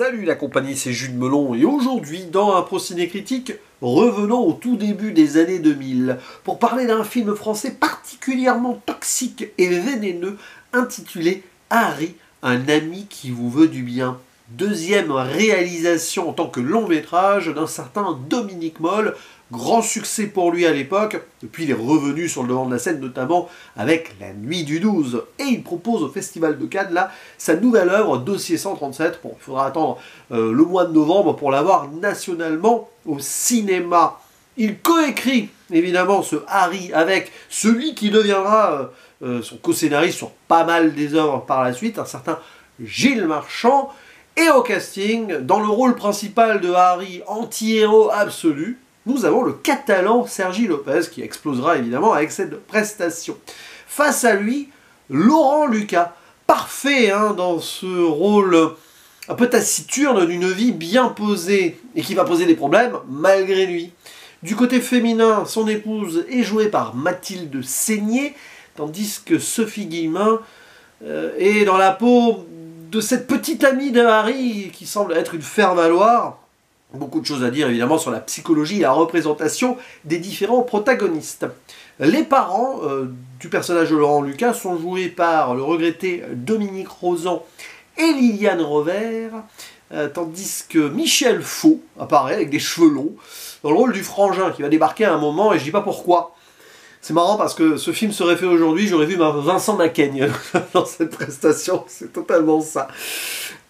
Salut la compagnie, c'est Jules Melon et aujourd'hui, dans un Pro-Ciné Critique, revenons au tout début des années 2000 pour parler d'un film français particulièrement toxique et vénéneux intitulé Harry, un ami qui vous veut du bien. Deuxième réalisation en tant que long métrage d'un certain Dominique Moll, grand succès pour lui à l'époque, depuis il est revenu sur le devant de la scène notamment avec La Nuit du 12, et il propose au Festival de Cannes là sa nouvelle œuvre Dossier 137, bon il faudra attendre le mois de novembre pour l'avoir nationalement au cinéma. Il coécrit évidemment ce Harry avec celui qui deviendra son co-scénariste sur pas mal des œuvres par la suite, un certain Gilles Marchand. Et au casting, dans le rôle principal de Harry, anti-héros absolu, nous avons le catalan Sergi Lopez, qui explosera évidemment avec cette prestation. Face à lui, Laurent Lucas, parfait dans ce rôle un peu taciturne d'une vie bien posée, et qui va poser des problèmes malgré lui. Du côté féminin, son épouse est jouée par Mathilde Seigné, tandis que Sophie Guillemin est dans la peau de cette petite amie de Harry qui semble être une faire-valoir. Beaucoup de choses à dire évidemment sur la psychologie et la représentation des différents protagonistes. Les parents du personnage de Laurent Lucas sont joués par le regretté Dominique Rozan et Liliane Rover, tandis que Michel Faux apparaît avec des cheveux longs dans le rôle du frangin qui va débarquer à un moment et je dis pas pourquoi. C'est marrant parce que ce film serait fait aujourd'hui, j'aurais vu Vincent Macaigne dans cette prestation, c'est totalement ça.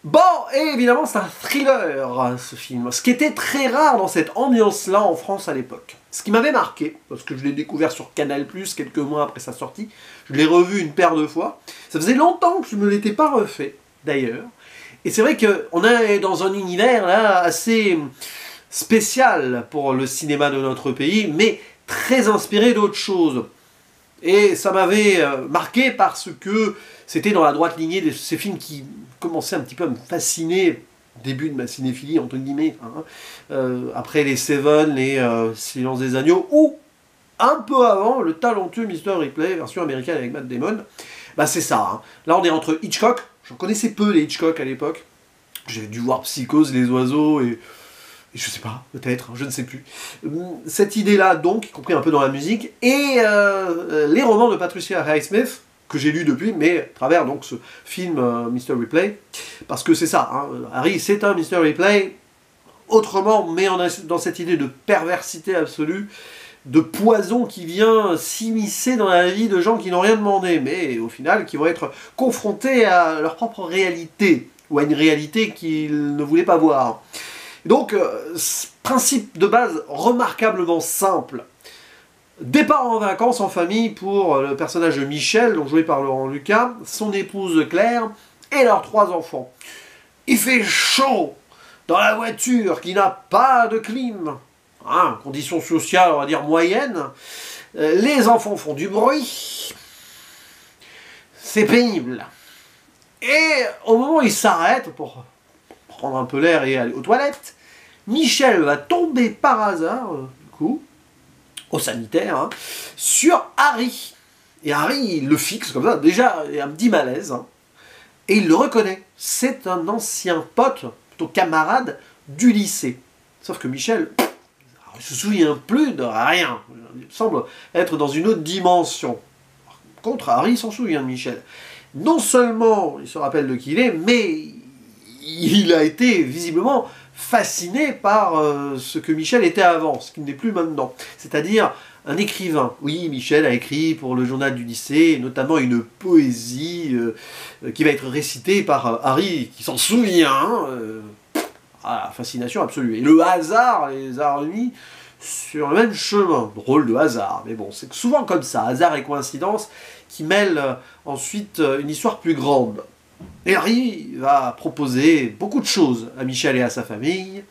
Bon, et évidemment c'est un thriller ce film, ce qui était très rare dans cette ambiance-là en France à l'époque. Ce qui m'avait marqué, parce que je l'ai découvert sur Canal+, quelques mois après sa sortie, je l'ai revu une paire de fois, ça faisait longtemps que je ne me l'étais pas refait d'ailleurs, et c'est vrai qu'on est dans un univers là assez spécial pour le cinéma de notre pays, mais très inspiré d'autres choses. Et ça m'avait marqué parce que c'était dans la droite lignée de ces films qui commençaient un petit peu à me fasciner, début de ma cinéphilie, entre guillemets, après les Seven, les Silence des Agneaux, ou un peu avant, le talentueux Mr. Ripley, version américaine avec Matt Damon. Bah c'est ça, Là on est entre Hitchcock, j'en connaissais peu les Hitchcock à l'époque, j'ai dû voir Psychose, Les Oiseaux, et je sais pas, peut-être, je ne sais plus. Cette idée-là, donc, y compris un peu dans la musique, et les romans de Patricia Highsmith, que j'ai lus depuis, mais à travers donc ce film Mr. Ripley, parce que c'est ça, Harry, c'est un Mr. Ripley, autrement, mais dans cette idée de perversité absolue, de poison qui vient s'immiscer dans la vie de gens qui n'ont rien demandé, mais au final, qui vont être confrontés à leur propre réalité, ou à une réalité qu'ils ne voulaient pas voir. Donc, principe de base remarquablement simple. Départ en vacances en famille pour le personnage de Michel, donc joué par Laurent Lucas, son épouse Claire et leurs 3 enfants. Il fait chaud dans la voiture qui n'a pas de clim. Conditions sociales, on va dire, moyennes. Les enfants font du bruit. C'est pénible. Et au moment où ils s'arrêtent pour prendre un peu l'air et aller aux toilettes, Michel va tomber par hasard, du coup, au sanitaire, sur Harry. Et Harry, il le fixe comme ça, déjà, il y a un petit malaise, et il le reconnaît. C'est un ancien pote, plutôt camarade, du lycée. Sauf que Michel, il ne se souvient plus de rien. Il semble être dans une autre dimension. Par contre, Harry s'en souvient de Michel. Non seulement il se rappelle de qui il est, mais il a été visiblement fasciné par ce que Michel était avant, ce qu'il n'est plus maintenant. C'est-à-dire un écrivain. Oui, Michel a écrit pour le journal du lycée, notamment une poésie qui va être récitée par Harry, qui s'en souvient. Fascination absolue. Et le hasard les a remis sur le même chemin. Drôle de hasard, mais bon, c'est souvent comme ça, hasard et coïncidence, qui mêlent ensuite une histoire plus grande. Et Harry va proposer beaucoup de choses à Michel et à sa famille.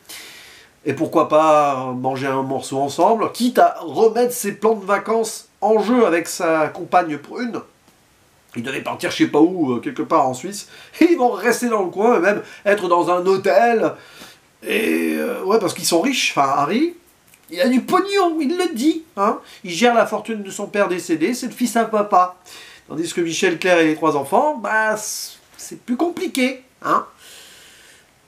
Et pourquoi pas manger un morceau ensemble, quitte à remettre ses plans de vacances en jeu avec sa compagne prune. Ils devaient partir je sais pas où, quelque part en Suisse. Et ils vont rester dans le coin, et même être dans un hôtel. Et ouais, parce qu'ils sont riches. Enfin, Harry, il a du pognon, il le dit. Il gère la fortune de son père décédé, c'est le fils à papa. Tandis que Michel, Claire et les 3 enfants, bah, c'est plus compliqué.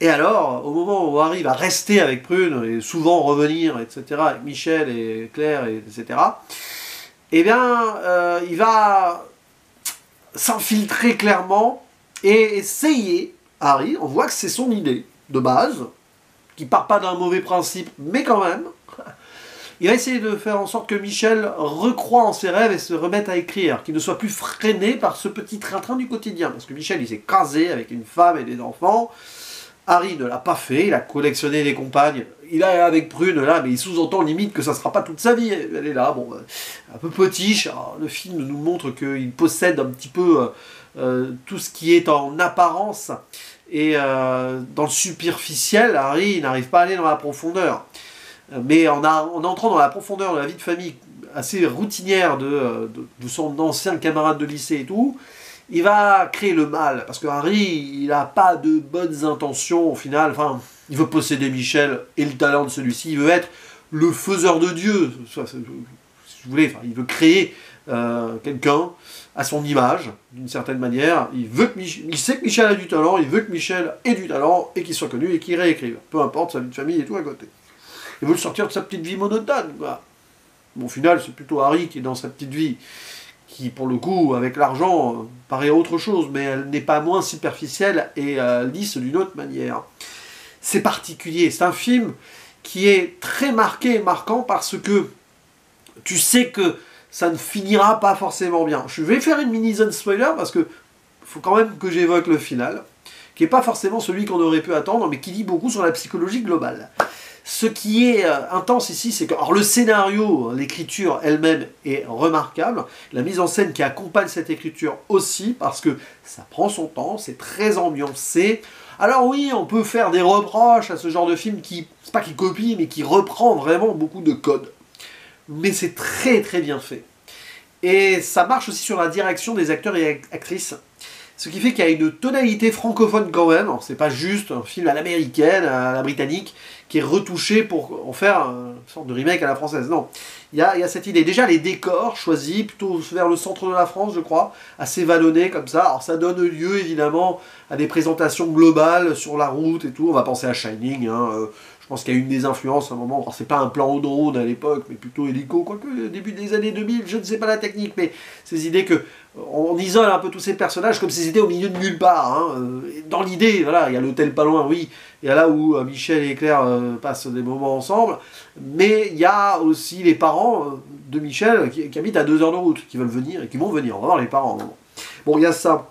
Et alors, au moment où Harry va rester avec Prune, et souvent revenir, etc., avec Michel et Claire, etc., eh bien, il va s'infiltrer clairement et essayer, Harry, on voit que c'est son idée de base, qui part pas d'un mauvais principe, mais quand même, il va essayer de faire en sorte que Michel recroie en ses rêves et se remette à écrire, qu'il ne soit plus freiné par ce petit train-train du quotidien. Parce que Michel, il s'est casé avec une femme et des enfants. Harry ne l'a pas fait, il a collectionné les compagnes. Il est avec Prune là, mais il sous-entend limite que ça ne sera pas toute sa vie. Elle est là, bon, un peu potiche. Alors, le film nous montre qu'il possède un petit peu tout ce qui est en apparence. Et dans le superficiel, Harry n'arrive pas à aller dans la profondeur. Mais en entrant dans la profondeur de la vie de famille assez routinière de son ancien camarade de lycée et tout, il va créer le mal. Parce que Harry, il n'a pas de bonnes intentions au final. Enfin, il veut posséder Michel et le talent de celui-ci. Il veut être le faiseur de Dieu. Si vous voulez, enfin, il veut créer quelqu'un à son image, d'une certaine manière. Il sait que Michel a du talent, il veut que Michel ait du talent et qu'il soit connu et qu'il réécrive. Peu importe sa vie de famille et tout à côté. Il veut le sortir de sa petite vie monotone, quoi. Bon, au final, c'est plutôt Harry qui est dans sa petite vie, qui, pour le coup, avec l'argent, paraît autre chose, mais elle n'est pas moins superficielle et lisse d'une autre manière. C'est particulier, c'est un film qui est très marqué et marquant parce que tu sais que ça ne finira pas forcément bien. Je vais faire une mini-zone spoiler parce que faut quand même que j'évoque le final, qui n'est pas forcément celui qu'on aurait pu attendre, mais qui dit beaucoup sur la psychologie globale. Ce qui est intense ici, c'est que alors le scénario, l'écriture elle-même est remarquable, la mise en scène qui accompagne cette écriture aussi, parce que ça prend son temps, c'est très ambiancé. Alors oui, on peut faire des reproches à ce genre de film qui, c'est pas qui copie, mais qui reprend vraiment beaucoup de codes. Mais c'est très très bien fait. Et ça marche aussi sur la direction des acteurs et actrices. Ce qui fait qu'il y a une tonalité francophone quand même. C'est pas juste un film à l'américaine, à la britannique, qui est retouché pour en faire une sorte de remake à la française. Non, il y a cette idée. Déjà, les décors choisis, plutôt vers le centre de la France, je crois, assez vallonnés comme ça. Alors ça donne lieu, évidemment, à des présentations globales sur la route et tout. On va penser à Shining, hein. Je pense qu'il y a une des influences à un moment. Alors c'est pas un plan au drone à l'époque, mais plutôt hélico, quoique début des années 2000, je ne sais pas la technique, mais ces idées que on isole un peu tous ces personnages comme s'ils étaient au milieu de nulle part. Hein. Dans l'idée, voilà, il y a l'hôtel pas loin, oui, il y a là où Michel et Claire passent des moments ensemble, mais il y a aussi les parents de Michel qui habitent à 2 heures de route, qui veulent venir et qui vont venir. On va voir les parents. Bon, il y a ça.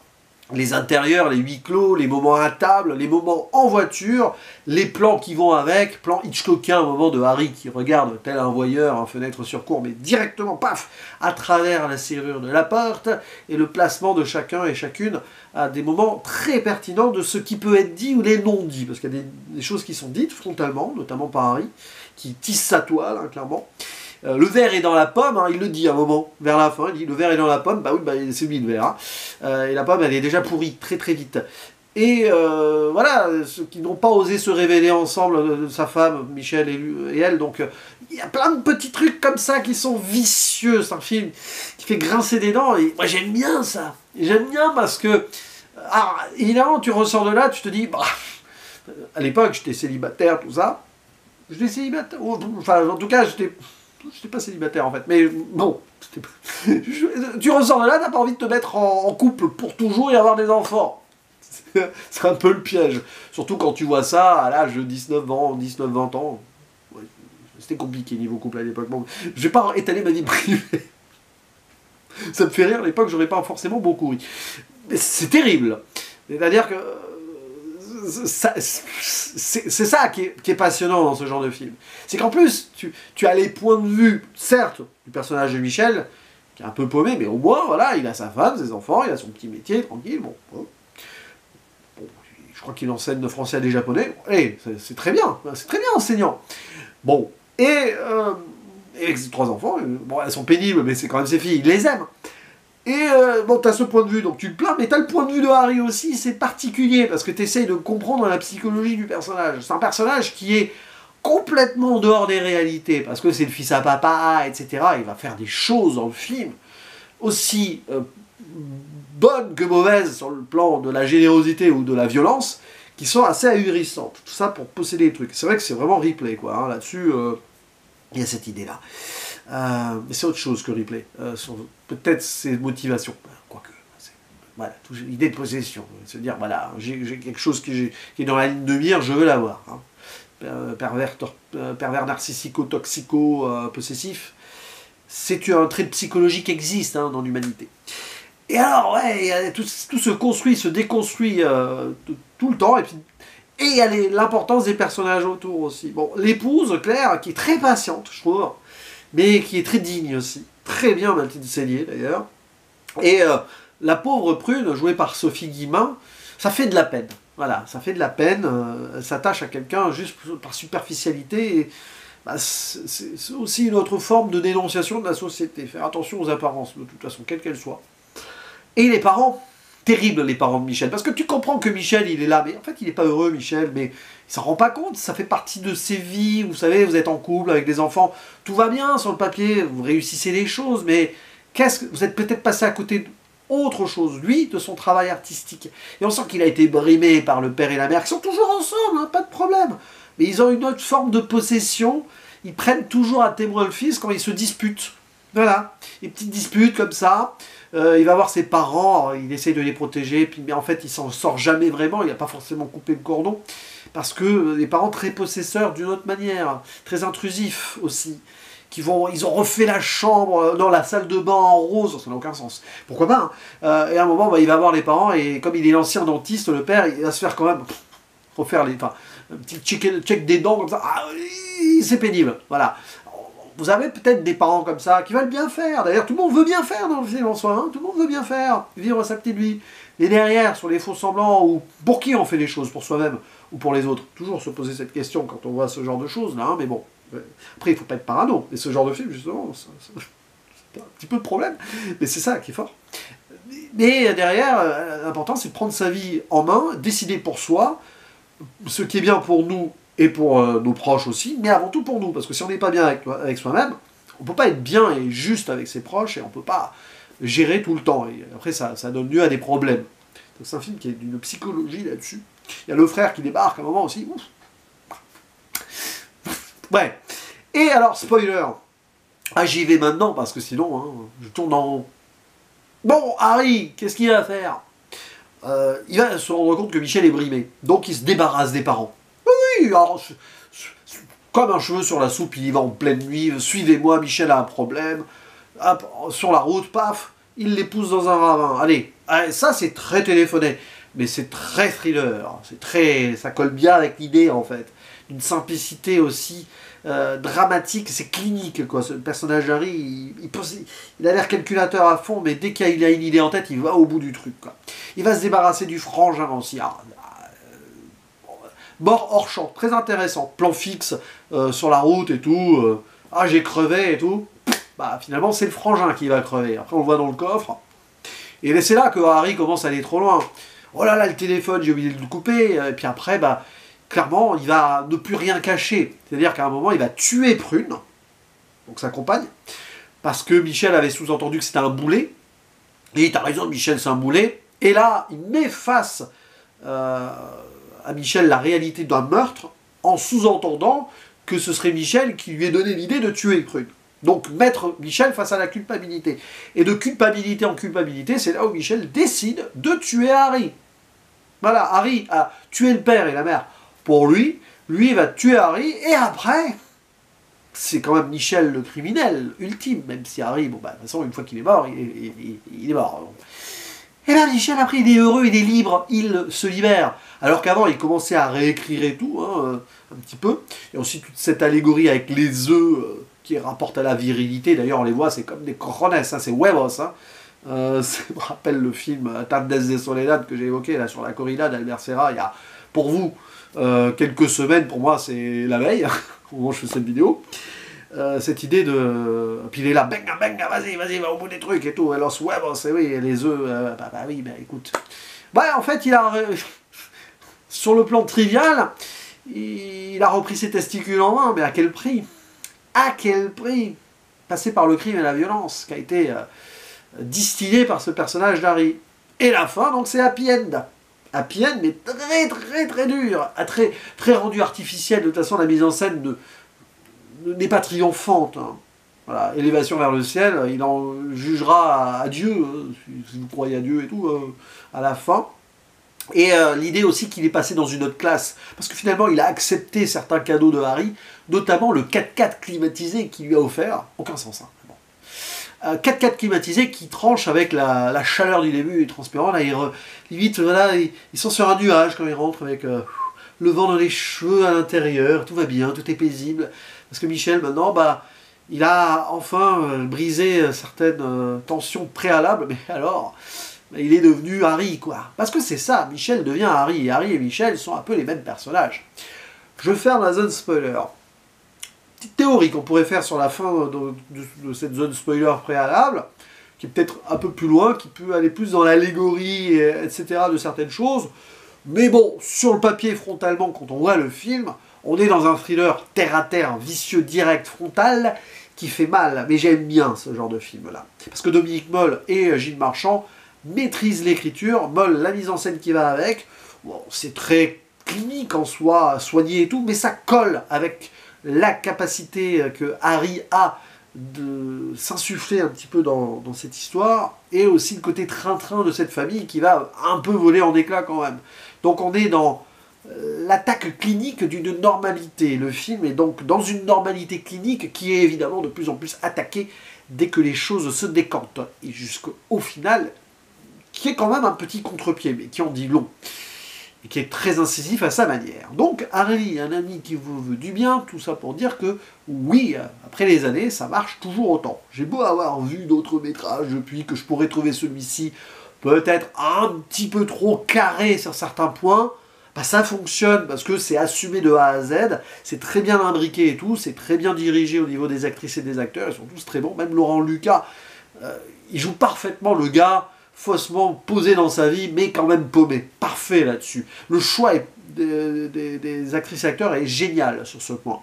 Les intérieurs, les huis clos, les moments à table, les moments en voiture, les plans qui vont avec, plan Hitchcockien, un moment de Harry qui regarde tel un voyeur, en fenêtre sur cour, mais directement, paf, à travers la serrure de la porte, et le placement de chacun et chacune à des moments très pertinents de ce qui peut être dit ou les non-dits, parce qu'il y a des choses qui sont dites frontalement, notamment par Harry, qui tisse sa toile, hein, clairement. Le verre est dans la pomme, hein, il le dit à un moment, vers la fin, il dit le verre est dans la pomme, bah oui, bah, c'est lui le verre, hein. Et la pomme elle est déjà pourrie, très très vite. Et voilà, ceux qui n'ont pas osé se révéler ensemble, sa femme, Michel et elle, donc il y a plein de petits trucs comme ça qui sont vicieux, c'est un film qui fait grincer des dents, et moi j'aime bien ça, j'aime bien parce que, alors, évidemment tu ressors de là, tu te dis, bah, à l'époque j'étais célibataire, tout ça, j'étais célibataire, enfin en tout cas j'étais pas célibataire en fait, mais bon, tu ressors de là, t'as pas envie de te mettre en couple pour toujours et avoir des enfants. C'est un peu le piège. Surtout quand tu vois ça à l'âge de 19-20 ans. Ouais, c'était compliqué niveau couple à l'époque. Bon, je vais pas étaler ma vie privée. Ça me fait rire, à l'époque j'aurais pas forcément beaucoup ri. Mais c'est terrible. C'est-à-dire que c'est ça qui est passionnant dans ce genre de film. C'est qu'en plus, tu as les points de vue, certes, du personnage de Michel, qui est un peu paumé, mais au moins, voilà, il a sa femme, ses enfants, il a son petit métier, tranquille, bon. Je crois qu'il enseigne le français à des japonais. Allez, c'est très bien enseignant. Bon, et avec ses 3 enfants, bon, elles sont pénibles, mais c'est quand même ses filles, il les aime. Et bon, t'as ce point de vue, donc tu te plains, mais t'as le point de vue de Harry aussi, c'est particulier, parce que t'essayes de comprendre la psychologie du personnage. C'est un personnage qui est complètement en dehors des réalités, parce que c'est le fils à papa, etc. Il va faire des choses dans le film, aussi bonnes que mauvaises sur le plan de la générosité ou de la violence, qui sont assez ahurissantes. Tout ça pour posséder des trucs. C'est vrai que c'est vraiment Ripley, quoi. Hein. Là-dessus, il y a cette idée-là. Mais c'est autre chose que Ripley. Peut-être ses motivations. Quoique. Voilà, l'idée de possession. Se dire, voilà, j'ai quelque chose qui est dans la ligne de mire, je veux l'avoir. Hein. Pervers narcissico-toxico, possessif. C'est un trait de psychologie qui existe hein, dans l'humanité. Et alors, ouais, tout se construit, se déconstruit tout le temps. Et il y a l'importance des personnages autour aussi. Bon, l'épouse, Claire, qui est très patiente, je trouve, mais qui est très digne aussi. Très bien, Mathilde Seigner, d'ailleurs. Et la pauvre Prune, jouée par Sophie Guillemin, ça fait de la peine. Voilà, ça fait de la peine. Elle s'attache à quelqu'un juste par superficialité. Et, bah, c'est aussi une autre forme de dénonciation de la société. Faire attention aux apparences, de toute façon, quelles qu'elles soient. Et les parents, terribles les parents de Michel, parce que tu comprends que Michel, il est là, mais en fait, il n'est pas heureux, Michel, mais il s'en rend pas compte, ça fait partie de ses vies, vous savez, vous êtes en couple avec des enfants, tout va bien sur le papier, vous réussissez les choses, mais vous êtes peut-être passé à côté d'autre chose, lui, de son travail artistique. Et on sent qu'il a été brimé par le père et la mère, qui sont toujours ensemble, hein, pas de problème, mais ils ont une autre forme de possession, ils prennent toujours à témoin le fils quand ils se disputent. Voilà, des petites disputes comme ça. Il va voir ses parents, il essaye de les protéger, mais en fait il s'en sort jamais vraiment, il n'a pas forcément coupé le cordon, parce que les parents très possesseurs d'une autre manière, très intrusifs aussi, ils ont refait la chambre, non la salle de bain en rose, ça n'a aucun sens. Pourquoi pas hein. Et à un moment bah, il va voir les parents, et comme il est l'ancien dentiste, le père, il va se faire quand même refaire un petit check des dents comme ça, c'est pénible, voilà. Vous avez peut-être des parents comme ça qui veulent bien faire. D'ailleurs, tout le monde veut bien faire dans le film en soi. Hein. Tout le monde veut bien faire, vivre sa petite vie. Et derrière, sur les faux semblants, ou pour qui on fait les choses, pour soi-même ou pour les autres. Toujours se poser cette question quand on voit ce genre de choses là. Hein, mais bon, après il ne faut pas être parano. Et ce genre de film, justement, c'est un petit peu de problème. Mais c'est ça qui est fort. Mais derrière, l'important c'est de prendre sa vie en main, décider pour soi ce qui est bien pour nous. Et pour nos proches aussi, mais avant tout pour nous, parce que si on n'est pas bien avec soi-même, on ne peut pas être bien et juste avec ses proches, et on ne peut pas gérer tout le temps, et après ça donne lieu à des problèmes. Donc c'est un film qui est d'une psychologie là-dessus. Il y a le frère qui débarque à un moment aussi. Ouais. Et alors, spoiler, j'y vais maintenant, parce que sinon, hein, je tourne en rond. Bon, Harry, qu'est-ce qu'il va faire il va se rendre compte que Michel est brimé, donc il se débarrasse des parents. Alors, comme un cheveu sur la soupe, il y va en pleine nuit, suivez-moi, Michel a un problème, hop, sur la route, paf, il les pousse dans un ravin. Allez, ça c'est très téléphoné, mais c'est très thriller, ça colle bien avec l'idée en fait, d'une simplicité aussi dramatique, c'est clinique quoi, ce personnage Harry, il a l'air calculateur à fond, mais dès qu'il a une idée en tête, il va au bout du truc quoi. Il va se débarrasser du frangin aussi, mort hors champ, très intéressant, plan fixe sur la route et tout, j'ai crevé et tout, bah finalement c'est le frangin qui va crever, après on le voit dans le coffre, et c'est là que Harry commence à aller trop loin, oh là là le téléphone j'ai oublié de le couper, et puis après bah clairement il va ne plus rien cacher, c'est-à-dire qu'à un moment il va tuer Prune, donc sa compagne, parce que Michel avait sous-entendu que c'était un boulet, et t'as raison Michel c'est un boulet, et là il met face à Michel la réalité d'un meurtre en sous-entendant que ce serait Michel qui lui ait donné l'idée de tuer Prune. Donc mettre Michel face à la culpabilité. Et de culpabilité en culpabilité, c'est là où Michel décide de tuer Harry. Voilà, Harry a tué le père et la mère pour lui, il va tuer Harry, et après, c'est quand même Michel le criminel ultime, même si Harry, bon bah de toute façon, une fois qu'il est mort, il est mort. Et là, Michel, après, il est heureux, il est libre, il se libère. Alors qu'avant, il commençait à réécrire et tout, hein, un petit peu. Et aussi toute cette allégorie avec les œufs qui rapportent à la virilité. D'ailleurs, on les voit, c'est comme des cojones, hein, c'est huevos. Hein. Ça me rappelle le film Tardes de Soledad que j'ai évoqué là, sur la corrida d'Albert Serra il y a, pour vous, quelques semaines. Pour moi, c'est la veille, au moment où je fais cette vidéo. Cette idée de... Puis il est là, benga, benga, vas-y, va au bout des trucs et tout. Alors, huevos, et oui, les œufs, oui, écoute. Ouais, en fait, il a... Sur le plan trivial, il a repris ses testicules en main, mais à quel prix? À quel prix? Passé par le crime et la violence, qui a été distillé par ce personnage d'Harry. Et la fin, donc, c'est happy end. happy end, mais très très très dur, très, très rendu artificiel. De toute façon, la mise en scène n'est pas triomphante. Hein. Voilà, élévation vers le ciel, il en jugera à Dieu, si vous croyez à Dieu et tout, à la fin. Et l'idée aussi qu'il est passé dans une autre classe, parce que finalement il a accepté certains cadeaux de Harry, notamment le 4x4 climatisé qu'il lui a offert, aucun sens. Hein. Bon. 4x4 climatisé qui tranche avec la chaleur du début, et transpirant, là limite voilà, ils sont sur un nuage quand ils rentrent avec le vent dans les cheveux à l'intérieur, tout va bien, tout est paisible, parce que Michel maintenant, bah, il a enfin brisé certaines tensions préalables, mais alors... il est devenu Harry, quoi. Parce que c'est ça, Michel devient Harry, et Harry et Michel sont un peu les mêmes personnages. Je ferme la zone spoiler. Petite théorie qu'on pourrait faire sur la fin de cette zone spoiler préalable, qui est peut-être un peu plus loin, qui peut aller plus dans l'allégorie, etc., de certaines choses. Mais bon, sur le papier, frontalement, quand on voit le film, on est dans un thriller terre-à-terre, vicieux, direct, frontal, qui fait mal. Mais j'aime bien ce genre de film-là. Parce que Dominique Moll et Gilles Marchand maîtrise l'écriture, Moll la mise en scène qui va avec. Bon, c'est très clinique en soi, soigné et tout, mais ça colle avec la capacité que Harry a de s'insuffler un petit peu dans cette histoire, et aussi le côté train-train de cette famille qui va un peu voler en éclats quand même. Donc on est dans l'attaque clinique d'une normalité. Le film est donc dans une normalité clinique qui est évidemment de plus en plus attaquée dès que les choses se décantent. Et jusqu'au final, qui est quand même un petit contre-pied, mais qui en dit long, et qui est très incisif à sa manière. Donc, Harry, un ami qui vous veut du bien, tout ça pour dire que, oui, après les années, ça marche toujours autant. J'ai beau avoir vu d'autres métrages depuis, que je pourrais trouver celui-ci peut-être un petit peu trop carré sur certains points, bah ça fonctionne, parce que c'est assumé de A à Z, c'est très bien imbriqué et tout, c'est très bien dirigé au niveau des actrices et des acteurs, ils sont tous très bons, même Laurent Lucas, il joue parfaitement le gars, faussement posé dans sa vie, mais quand même paumé. Parfait là-dessus. Le choix des actrices et acteurs est génial sur ce point.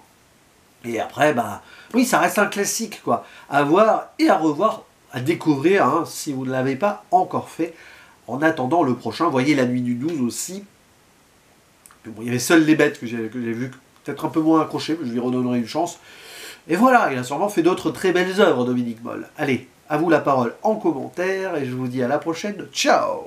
Et après, bah, oui, ça reste un classique, quoi. À voir et à revoir, à découvrir, hein, si vous ne l'avez pas encore fait. En attendant le prochain, voyez La Nuit du 12 aussi. Mais bon, il y avait Seules les bêtes que j'ai vu, peut-être un peu moins accroché, mais je lui redonnerai une chance. Et voilà, il a sûrement fait d'autres très belles œuvres, Dominique Moll. Allez, à vous la parole en commentaire, et je vous dis à la prochaine. Ciao!